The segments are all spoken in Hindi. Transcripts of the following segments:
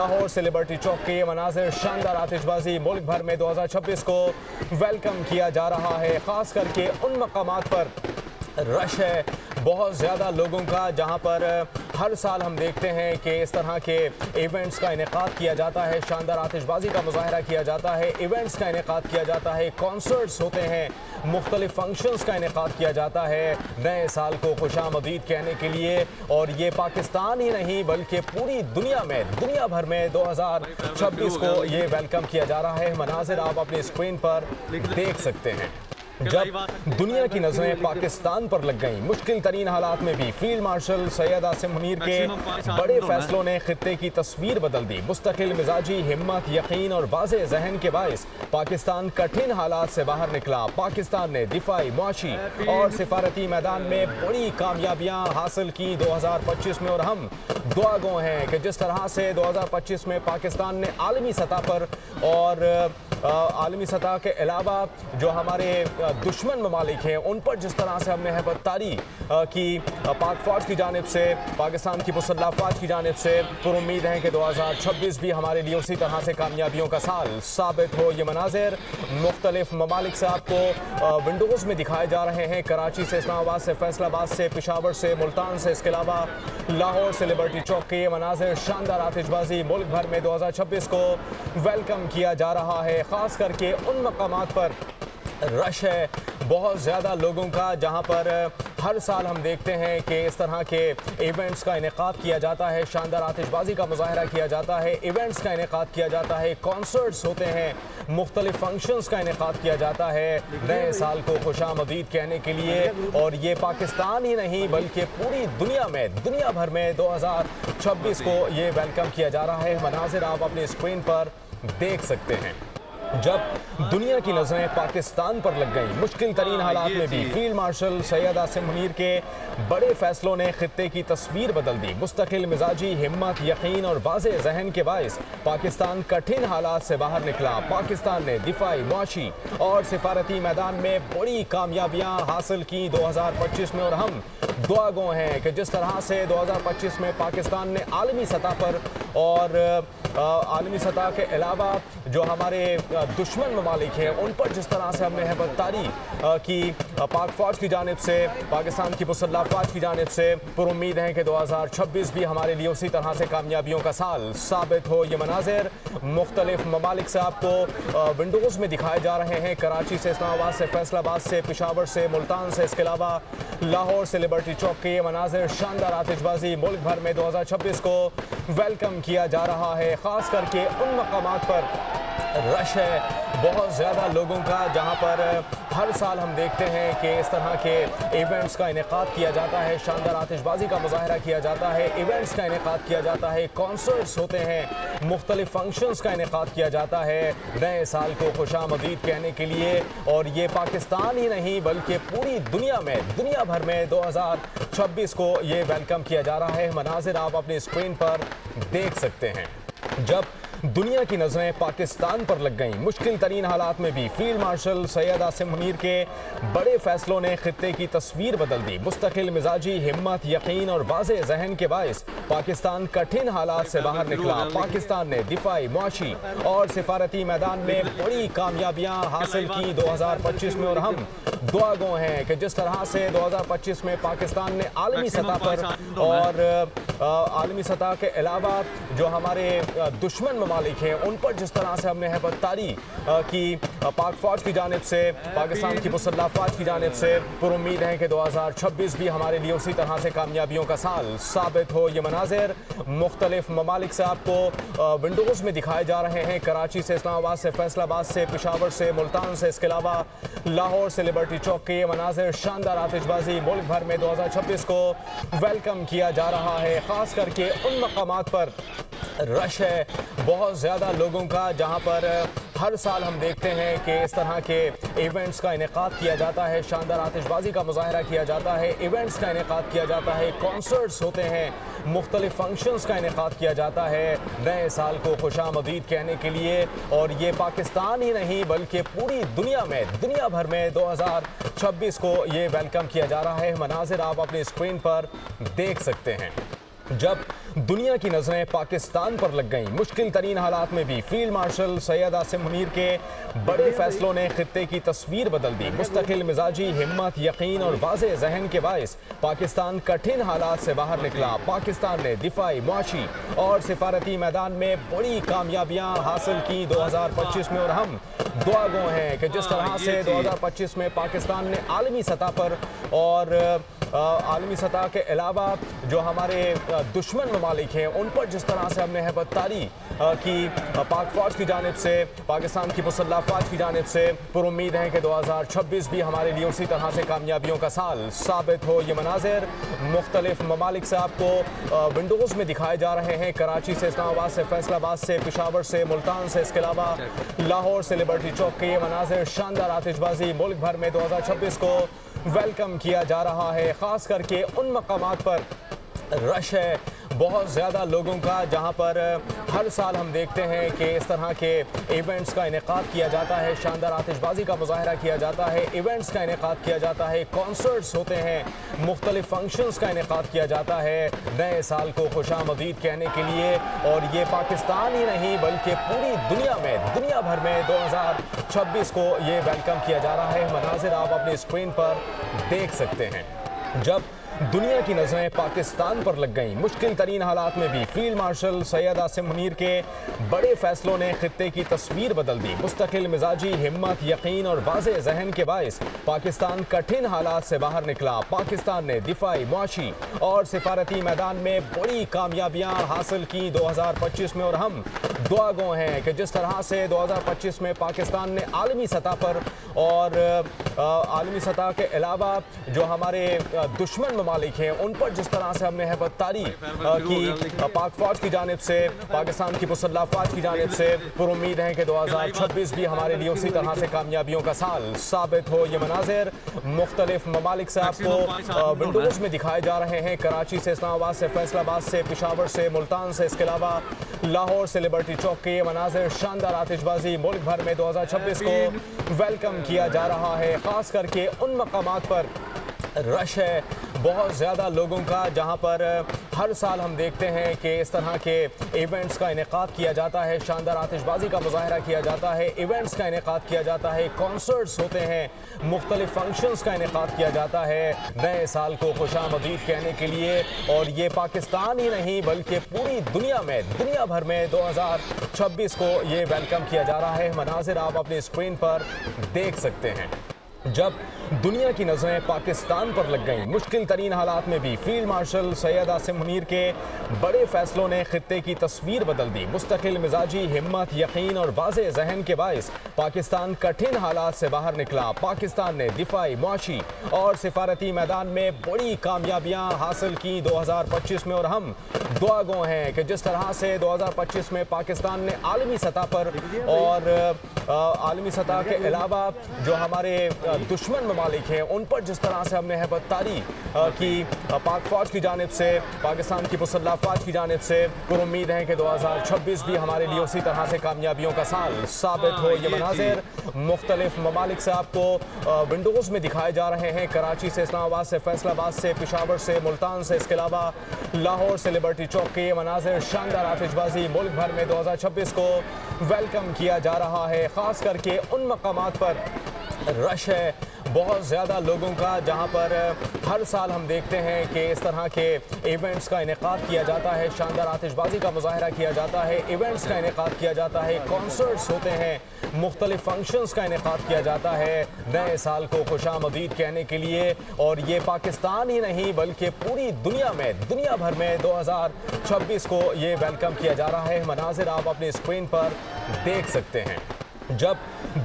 लाहौर से लिबर्टी चौक के ये मनाजिर शानदार आतिशबाजी मुल्क भर में 2026 को वेलकम किया जा रहा है। खास करके उन मकामात पर रश है बहुत ज़्यादा लोगों का, जहां पर हर साल हम देखते हैं कि इस तरह के इवेंट्स का इनेकाद किया जाता है, शानदार आतिशबाजी का मुजाहरा किया जाता है, इवेंट्स का इनेकाद किया जाता है, कॉन्सर्ट्स होते हैं, मुख्तलिफ फंक्शंस का इनेकाद किया जाता है नए साल को खुशामदीद कहने के लिए। और ये पाकिस्तान ही नहीं बल्कि पूरी दुनिया में, दुनिया भर में 2026 को ये वेलकम किया जा रहा है। मनाजिर आप अपनी स्क्रीन पर देख सकते हैं। जब दुनिया की नजरें पाकिस्तान पर लग गईं, मुश्किल तरीन हालात में भी फील्ड मार्शल सैयद आसिम मुनीर के बड़े फैसलों ने खित्ते की तस्वीर बदल दी। मुस्तकिल मिजाजी हिम्मत, यकीन और वाज़े जहन के बायस पाकिस्तान कठिन हालात से बाहर निकला। पाकिस्तान ने दिफाई, मुआशी और सिफारती मैदान में बड़ी कामयाबियां हासिल की 2025 में। और हम दुआगो हैं कि जिस तरह से 2025 में पाकिस्तान ने आलमी सतह पर और आलमी सतह के अलावा जो हमारे दुश्मन ममालिक हैं उन पर जिस तरह से हमने हैबतदारी की पाक फौज की जानिब से, पाकिस्तान की मुसल्लह फौज की जानिब से, पर उम्मीद है कि 2026 भी हमारे लिए उसी तरह से कामयाबियों का साल साबित हो। ये मनाजिर मुख्तलिफ ममालिक से आपको विंडोज़ में दिखाए जा रहे हैं, कराची से, इस्लामाबाद से, फैसलाबाद से, पेशावर से, मुल्तान से, इसके अलावा लाहौर से लिबर्टी चौक के ये मनाजिर शानदार आतिशबाजी मुल्क भर में 2026 को वेलकम किया जा रहा है। खास करके उन मकामात पर रश है बहुत ज़्यादा लोगों का, जहां पर हर साल हम देखते हैं कि इस तरह के इवेंट्स का इनेकाद किया जाता है, शानदार आतिशबाजी का मुजाहरा किया जाता है, इवेंट्स का इनेकाद किया जाता है, कॉन्सर्ट्स होते हैं, मुख्तलिफ फंक्शंस का इनेकाद किया जाता है नए साल को खुशामदीद कहने के लिए। और ये पाकिस्तान ही नहीं बल्कि पूरी दुनिया में, दुनिया भर में 2026 को ये वेलकम किया जा रहा है। मनाजिर आप अपनी स्क्रीन पर देख सकते हैं। जब दुनिया की नजरें पाकिस्तान पर लग गईं, मुश्किल तरीन हालात में भी फील्ड मार्शल सैयद आसिम मुनीर के बड़े फैसलों ने खित्ते की तस्वीर बदल दी। मुस्तकिल मिजाजी हिम्मत, यकीन और वाज़े जहन के बायस पाकिस्तान कठिन हालात से बाहर निकला। पाकिस्तान ने दिफाई, मुआशी और सिफारती मैदान में बड़ी कामयाबियां हासिल की 2025 में। और हम दुआगो हैं कि जिस तरह से 2025 में पाकिस्तान ने आलमी सतह पर और आलमी सतह के अलावा जो हमारे दुश्मन ममालिक हैं उन पर जिस तरह से हमने हैबतदारी की पाक फौज की जानिब से, पाकिस्तान की मुसल्लह फौज की जानिब से, पर उम्मीद है कि 2026 भी हमारे लिए उसी तरह से कामयाबियों का साल साबित हो। ये मनाजिर मुख्तलिफ ममालिक से आपको विंडोज़ में दिखाए जा रहे हैं, कराची से, इस्लामाबाद से, फैसलाबाद से, पेशावर से, मुल्तान से, इसके अलावा लाहौर से लिबर्टी चौक के ये मनाजिर शानदार आतिशबाजी मुल्क भर में 2026 को वेलकम किया जा रहा है। खास करके उन मकामात पर रश है बहुत ज़्यादा लोगों का, जहां पर हर साल हम देखते हैं कि इस तरह के इवेंट्स का इनेकाद किया जाता है, शानदार आतिशबाजी का मुजाहरा किया जाता है, इवेंट्स का इनेकाद किया जाता है, कॉन्सर्ट्स होते हैं, मुख्तलिफ फंक्शंस का इनेकाद किया जाता है नए साल को खुशामदीद कहने के लिए। और ये पाकिस्तान ही नहीं बल्कि पूरी दुनिया में, दुनिया भर में 2026 को ये वेलकम किया जा रहा है। मनाजिर आप अपनी स्क्रीन पर देख सकते हैं। जब दुनिया की नजरें पाकिस्तान पर लग गईं, मुश्किल तरीन हालात में भी फील्ड मार्शल सैयद आसिम मुनीर के बड़े फैसलों ने खित्ते की तस्वीर बदल दी। मुस्तकिल मिजाजी हिम्मत, यकीन और वाज़े जहन के बायस पाकिस्तान कठिन हालात से बाहर निकला। पाकिस्तान ने दिफाई, मुआशी और सिफारती मैदान में बड़ी कामयाबियां हासिल की 2025 में। और हम दुआगो हैं कि जिस तरह से 2025 में पाकिस्तान ने आलमी सतह पर और आलमी सतह के अलावा जो हमारे दुश्मन ममालिक हैं उन पर जिस तरह से हमने हैबतदारी की पाक फौज की जानिब से, पाकिस्तान की मुसल्लह फौज की जानिब से, पर उम्मीद है कि 2026 भी हमारे लिए उसी तरह से कामयाबियों का साल साबित हो। ये मनाजिर मुख्तलिफ ममालिक से आपको विंडोज़ में दिखाए जा रहे हैं, कराची से, इस्लामाबाद से, फैसलाबाद से, पेशावर से, मुल्तान से, इसके अलावा लाहौर से लिबर्टी चौक के ये मनाजिर शानदार आतिशबाजी मुल्क भर में 2026 को वेलकम किया जा रहा है। खास करके उन मकामात पर रश है बहुत ज़्यादा लोगों का, जहां पर हर साल हम देखते हैं कि इस तरह के इवेंट्स का इनेकाद किया जाता है, शानदार आतिशबाजी का मुजाहरा किया जाता है, इवेंट्स का इनेकाद किया जाता है, कॉन्सर्ट्स होते हैं, मुख्तलिफ फंक्शंस का इनेकाद किया जाता है नए साल को खुशामदीद कहने के लिए। और ये पाकिस्तान ही नहीं बल्कि पूरी दुनिया में, दुनिया भर में 2026 को ये वेलकम किया जा रहा है। मनाजिर आप अपनी स्क्रीन पर देख सकते हैं। जब दुनिया की नजरें पाकिस्तान पर लग गईं, मुश्किल तरीन हालात में भी फील्ड मार्शल सैयद आसिम मुनीर के बड़े फैसलों ने खित्ते की तस्वीर बदल दी। मुस्तकिल मिजाजी हिम्मत, यकीन और वाज़े जहन के बायस पाकिस्तान कठिन हालात से बाहर निकला। पाकिस्तान ने दिफाई, मुआशी और सिफारती मैदान में बड़ी कामयाबियां हासिल की 2025 में, और हम दुआ गो हैं कि जिस तरह से 2025 में पाकिस्तान ने आलमी सतह पर और आलमी सतह के अलावा जो हमारे दुश्मन ममालिक हैं उन पर जिस तरह से हमने हैबतदारी की पाक फौज की जानिब से, पाकिस्तान की मुसल्लह फौज की जानिब से, पर उम्मीद है कि 2026 भी हमारे लिए उसी तरह से कामयाबियों का साल साबित हो। ये मनाजिर मुख्तलिफ ममालिक से आपको विंडोज़ में दिखाए जा रहे हैं। कराची से, इस्लामाबाद से, फैसलाबाद से, पेशावर से, मुल्तान से, इसके अलावा लाहौर से लिबर्टी चौक के ये मनाजिर, शानदार आतिशबाजी। मुल्क भर में 2026 को वेलकम किया जा रहा है, ख़ास करके उन मकामात पर रश है बहुत ज़्यादा लोगों का जहां पर हर साल हम देखते हैं कि इस तरह के इवेंट्स का इनेकाद किया जाता है, शानदार आतिशबाजी का मुजाहरा किया जाता है, इवेंट्स का इनेकाद किया जाता है, कॉन्सर्ट्स होते हैं, मुख्तलिफ फंक्शंस का इनेकाद किया जाता है नए साल को खुशामदीद कहने के लिए। और ये पाकिस्तान ही नहीं बल्कि पूरी दुनिया में, दुनिया भर में 2026 को ये वेलकम किया जा रहा है। मनाजिर आप अपनी स्क्रीन पर देख सकते हैं। जब दुनिया की नजरें पाकिस्तान पर लग गईं, मुश्किल तरीन हालात में भी फील्ड मार्शल सैयद आसिम मुनीर के बड़े फैसलों ने खित्ते की तस्वीर बदल दी। मुस्तकिल मिजाजी हिम्मत, यकीन और वाज़े जहन के बायस पाकिस्तान कठिन हालात से बाहर निकला। पाकिस्तान ने दिफाई, मुआशी और सिफारती मैदान में बड़ी कामयाबियां हासिल की 2025 में, और हम दुआ गो हैं कि जिस तरह से 2025 में पाकिस्तान ने आलमी सतह पर और आलमी सतह के अलावा जो हमारे दुश्मन ममालिक हैं उन पर जिस तरह से हमने हैबतदारी की पाक फौज की जानिब से, पाकिस्तान की मुसल्लह फौज की जानिब से, पर उम्मीद है कि 2026 भी हमारे लिए उसी तरह से कामयाबियों का साल साबित हो। ये मनाजिर मुख्तलिफ ममालिक से आपको विंडोज़ में दिखाए जा रहे हैं। कराची से, इस्लामाबाद से, फैसलाबाद से, पेशावर से, मुल्तान से, इसके अलावा लाहौर से लिबर्टी चौक के ये मनाजिर, शानदार आतिशबाजी। मुल्क भर में 2026 को वेलकम किया जा रहा है, ख़ास करके उन मकामात पर रश है बहुत ज़्यादा लोगों का जहां पर हर साल हम देखते हैं कि इस तरह के इवेंट्स का इनेकाद किया जाता है, शानदार आतिशबाजी का मुजाहरा किया जाता है, इवेंट्स का इनेकाद किया जाता है, कॉन्सर्ट्स होते हैं, मुख्तलिफ फंक्शंस का इनेकाद किया जाता है नए साल को खुशामदीद कहने के लिए। और ये पाकिस्तान ही नहीं बल्कि पूरी दुनिया में, दुनिया भर में 2026 को ये वेलकम किया जा रहा है। मनाजिर आप अपनी स्क्रीन पर देख सकते हैं। जब दुनिया की नजरें पाकिस्तान पर लग गईं, मुश्किल तरीन हालात में भी फील्ड मार्शल सैयद आसिम मुनीर के बड़े फैसलों ने खित्ते की तस्वीर बदल दी। मुस्तकिल मिजाजी हिम्मत, यकीन और वाज़े जहन के बायस पाकिस्तान कठिन हालात से बाहर निकला। पाकिस्तान ने दिफाई, मुआशी और सिफारती मैदान में बड़ी कामयाबियां हासिल की 2025 में, और हम दुआ गो हैं कि जिस तरह से 2025 में पाकिस्तान ने आलमी सतह पर और आलमी सतह के अलावा जो हमारे दुश्मन ममालिक हैं उन पर जिस तरह से हमने हैबतदारी की पाक फौज की जानिब से, पाकिस्तान की मुसल्लह फौज की जानिब से, पर उम्मीद है कि 2026 भी हमारे लिए उसी तरह से कामयाबियों का साल साबित हो। ये मनाजिर मुख्तलिफ ममालिक से आपको विंडोज़ में दिखाए जा रहे हैं। कराची से, इस्लामाबाद से, फैसलाबाद से, पेशावर से, मुल्तान से, इसके अलावा लाहौर से लिबर्टी चौक के ये मनाजिर, शानदार आतिशबाजी। मुल्क भर में 2026 को वेलकम किया जा रहा है, ख़ास करके उन मकामात पर रश है बहुत ज़्यादा लोगों का जहां पर हर साल हम देखते हैं कि इस तरह के इवेंट्स का इनेकाद किया जाता है, शानदार आतिशबाजी का मुजाहरा किया जाता है, इवेंट्स का इनेकाद किया जाता है, कॉन्सर्ट्स होते हैं, मुख्तलिफ फंक्शंस का इनेकाद किया जाता है नए साल को खुशामदीद कहने के लिए। और ये पाकिस्तान ही नहीं बल्कि पूरी दुनिया में, दुनिया भर में 2026 को ये वेलकम किया जा रहा है। मनाजिर आप अपनी स्क्रीन पर देख सकते हैं। जब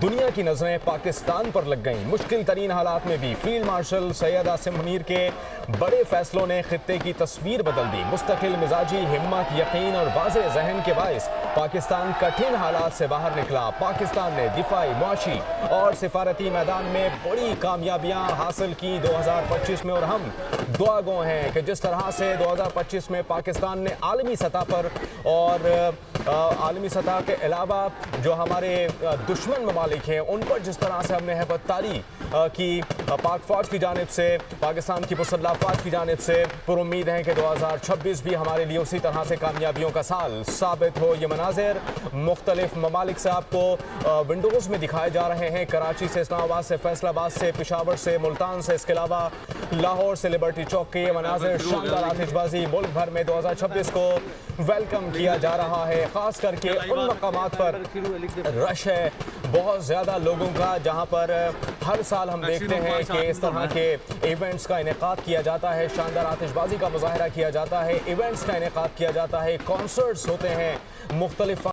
दुनिया की नजरें पाकिस्तान पर लग गईं, मुश्किल तरीन हालात में भी फील्ड मार्शल सैयद आसिम मुनीर के बड़े फैसलों ने खित्ते की तस्वीर बदल दी। मुस्तकिल मिजाजी हिम्मत, यकीन और वाज़े जहन के बायस पाकिस्तान कठिन हालात से बाहर निकला। पाकिस्तान ने दिफाई, मुआशी और सिफारती मैदान में बड़ी कामयाबियां हासिल की 2025 में, और हम दुआ गो हैं कि जिस तरह से 2025 में पाकिस्तान ने आलमी सतह पर और आलमी सतह के अलावा जो हमारे दुश्मन ममालिक हैं उन पर जिस तरह से हमने हैबततारी की पाक फौज की जानिब से, पाकिस्तान की मुसल्लह अफवाज की जानिब से, पर उम्मीद है कि 2026 भी हमारे लिए उसी तरह से कामयाबियों का साल साबित हो। ये मनाजिर मुख्तलिफ ममालिक से आपको विंडोज़ में दिखाए जा रहे हैं, कराची से, इस्लामाबाद से, फैसलाबाद से, पेशावर से, मुल्तान से, इसके अलावा लाहौर से लिबर्टी चौक के ये मनाजिर, शानदार आतिशबाजी मुल्क भर में 2026 को वेलकम किया जा रहा है। ख़ास करके उन मकामात पर रश है बहुत ज़्यादा लोगों का जहाँ पर हर साल हम देखते हैं कि इस तरह के इवेंट्स का इनेकाद किया जाता है, शानदार आतिशबाजी का मुजाहरा किया जाता है, इवेंट्स का इनेकाद किया जाता है, कॉन्सर्ट्स होते हैं, मुख्तलिफ